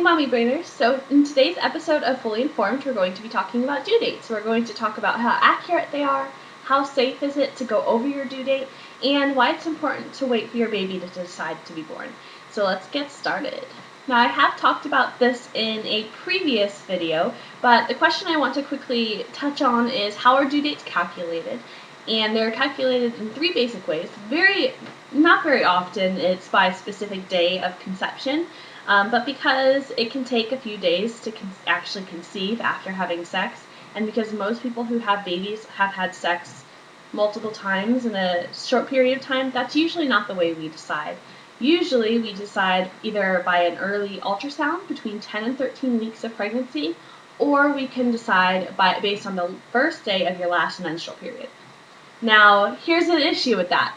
Mommy Brainers. So in today's episode of Fully Informed, we're going to be talking about due dates. We're going to talk about how accurate they are, how safe is it to go over your due date, and why it's important to wait for your baby to decide to be born. So let's get started. Now I have talked about this in a previous video, but the question I want to quickly touch on is how are due dates calculated? And they're calculated in three basic ways. Not very often it's by a specific day of conception, but because it can take a few days to actually conceive after having sex, and because most people who have babies have had sex multiple times in a short period of time, that's usually not the way we decide. Usually we decide either by an early ultrasound between 10 and 13 weeks of pregnancy, or we can decide based on the first day of your last menstrual period. Now, here's an issue with that.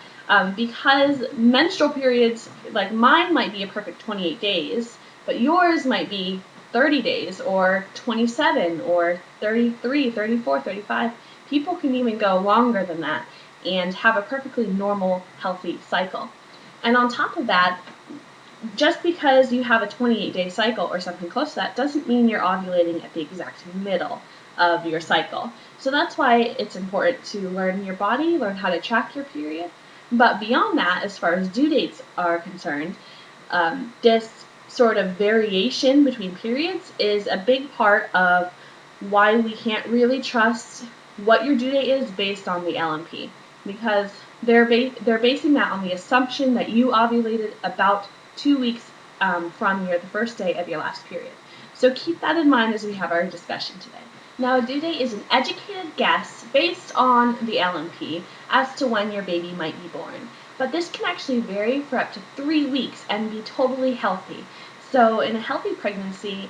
Because menstrual periods, like mine, might be a perfect 28 days, but yours might be 30 days, or 27, or 33, 34, 35. People can even go longer than that and have a perfectly normal, healthy cycle. And on top of that, just because you have a 28-day cycle or something close to that doesn't mean you're ovulating at the exact middle of your cycle. So that's why it's important to learn your body, learn how to track your period. But beyond that, as far as due dates are concerned, this sort of variation between periods is a big part of why we can't really trust what your due date is based on the LMP, because they're basing that on the assumption that you ovulated about 2 weeks from the first day of your last period. So keep that in mind as we have our discussion today. Now, a due date is an educated guess based on the LMP as to when your baby might be born. But this can actually vary for up to 3 weeks and be totally healthy. So in a healthy pregnancy,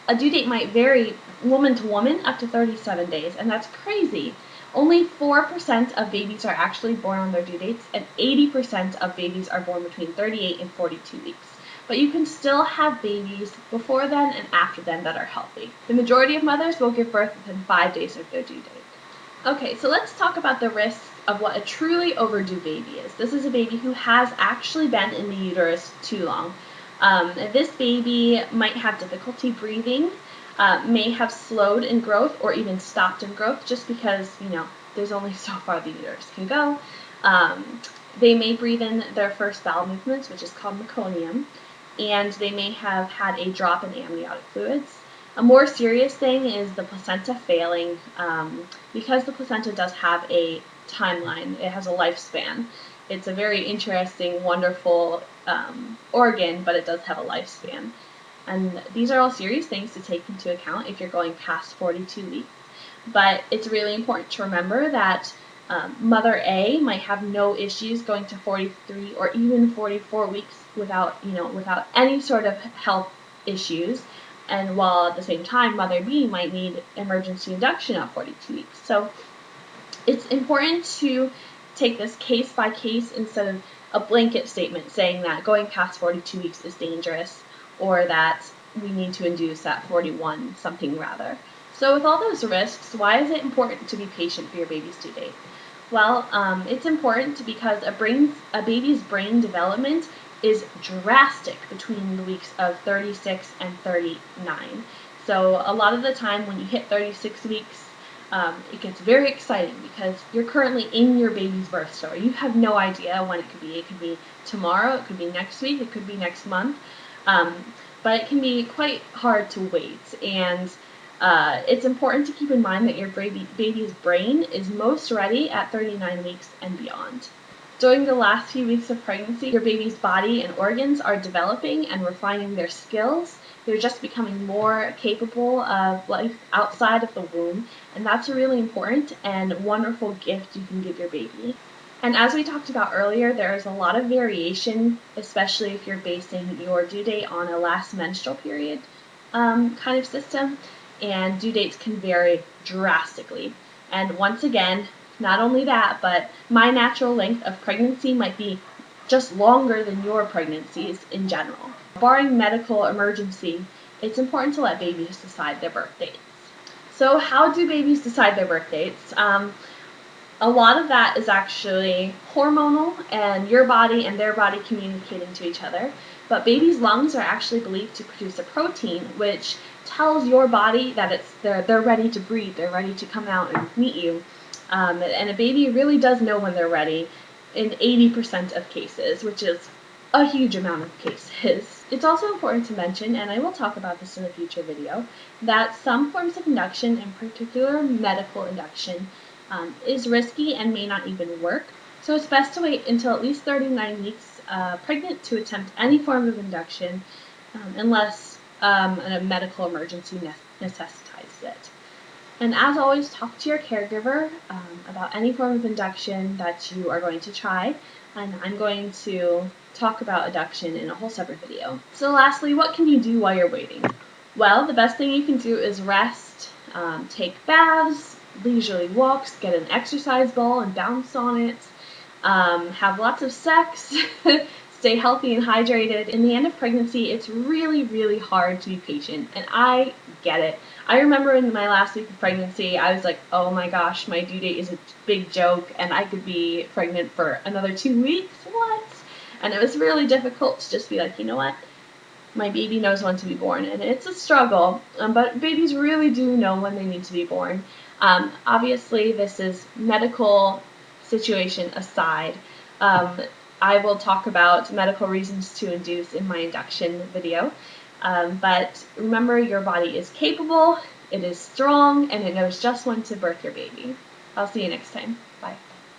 a due date might vary woman to woman up to 37 days, and that's crazy. Only 4% of babies are actually born on their due dates, and 80% of babies are born between 38 and 42 weeks. But you can still have babies before then and after then that are healthy. The majority of mothers will give birth within 5 days of their due date. Okay, so let's talk about the risks of what a truly overdue baby is. This is a baby who has actually been in the uterus too long. This baby might have difficulty breathing, may have slowed in growth or even stopped in growth just because, there's only so far the uterus can go. They may breathe in their first bowel movements, which is called meconium, and they may have had a drop in amniotic fluids. A more serious thing is the placenta failing, because the placenta does have a timeline. It has a lifespan. It's a very interesting, wonderful organ, but it does have a lifespan. And these are all serious things to take into account if you're going past 42 weeks. But it's really important to remember that Mother A might have no issues going to 43 or even 44 weeks without any sort of health issues, and while at the same time Mother B might need emergency induction at 42 weeks. So it's important to take this case by case instead of a blanket statement saying that going past 42 weeks is dangerous or that we need to induce at 41 something rather. So with all those risks, why is it important to be patient for your baby's due date? Well, it's important because a baby's brain development is drastic between the weeks of 36 and 39. So a lot of the time when you hit 36 weeks, it gets very exciting because you're currently in your baby's birth story. You have no idea when it could be. It could be tomorrow, it could be next week, it could be next month. But it can be quite hard to wait. And it's important to keep in mind that your baby's brain is most ready at 39 weeks and beyond. During the last few weeks of pregnancy, your baby's body and organs are developing and refining their skills. They're just becoming more capable of life outside of the womb, and that's a really important and wonderful gift you can give your baby. And as we talked about earlier, there is a lot of variation, especially if you're basing your due date on a last menstrual period kind of system, and due dates can vary drastically. And once again, not only that, but my natural length of pregnancy might be just longer than your pregnancies in general. Barring medical emergency, it's important to let babies decide their birth dates. So how do babies decide their birth dates? A lot of that is actually hormonal and your body and their body communicating to each other. But babies' lungs are actually believed to produce a protein which tells your body that they're ready to breathe, they're ready to come out and meet you. And a baby really does know when they're ready in 80% of cases, which is a huge amount of cases. It's also important to mention, and I will talk about this in a future video, that some forms of induction, in particular medical induction, is risky and may not even work. So it's best to wait until at least 39 weeks pregnant to attempt any form of induction unless a medical emergency necessitates it. And as always, talk to your caregiver about any form of induction that you are going to try. And I'm going to talk about induction in a whole separate video. So lastly, what can you do while you're waiting? Well, the best thing you can do is rest, take baths, leisurely walks, get an exercise ball and bounce on it, have lots of sex, stay healthy and hydrated. In the end of pregnancy, it's really, really hard to be patient, and I get it. I remember in my last week of pregnancy, I was like, oh my gosh, my due date is a big joke, and I could be pregnant for another 2 weeks, what? And it was really difficult to just be like, you know what? My baby knows when to be born, and it's a struggle, but babies really do know when they need to be born. Obviously, this is medical situation aside. I will talk about medical reasons to induce in my induction video, but remember, your body is capable, it is strong, and it knows just when to birth your baby. I'll see you next time. Bye.